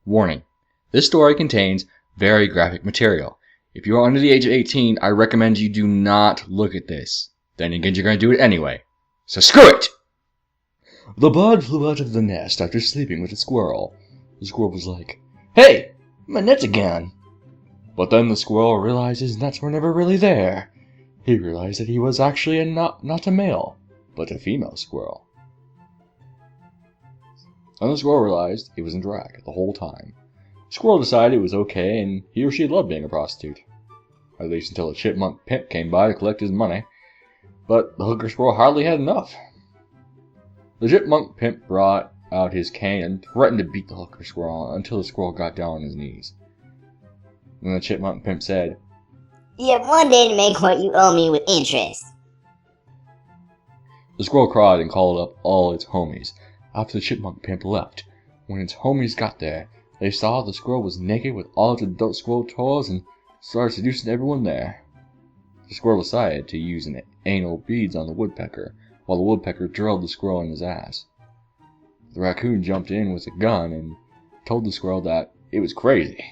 Warning: this story contains very graphic material. If you are under the age of 18, I recommend you do not look at this. Then again, you're going to do it anyway. So screw it! The bird flew out of the nest after sleeping with a squirrel. The squirrel was like, "Hey, my net's again." But then the squirrel realized his nets were never really there. He realized that he was actually not a male, but a female squirrel. Then the squirrel realized he was in drag the whole time. The squirrel decided it was okay and he or she loved being a prostitute. At least until a chipmunk pimp came by to collect his money. But the hooker squirrel hardly had enough. The chipmunk pimp brought out his cane and threatened to beat the hooker squirrel until the squirrel got down on his knees. Then the chipmunk pimp said, "You have one day to make what you owe me with interest." The squirrel cried and called up all its homies. After the chipmunk pimp left, when its homies got there, they saw the squirrel was naked with all its adult squirrel toys and started seducing everyone there. The squirrel decided to use an anal beads on the woodpecker, while the woodpecker drilled the squirrel in his ass. The raccoon jumped in with a gun and told the squirrel that it was crazy.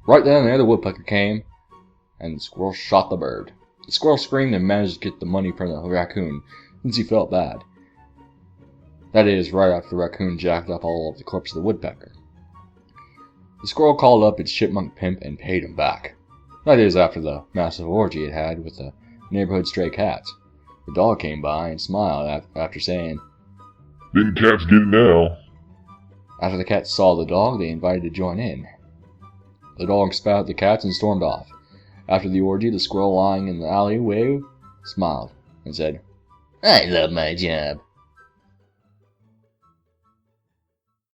Right then and there, the woodpecker came, and the squirrel shot the bird. The squirrel screamed and managed to get the money from the raccoon, since he felt bad. That is, right after the raccoon jacked up all of the corpse of the woodpecker. The squirrel called up its chipmunk pimp and paid him back. That is, after the massive orgy it had with the neighborhood stray cats. The dog came by and smiled after saying, "Them cats get it now." After the cats saw the dog, they invited to join in. The dog spat at the cats and stormed off. After the orgy, the squirrel lying in the alleyway smiled and said, "I love my job.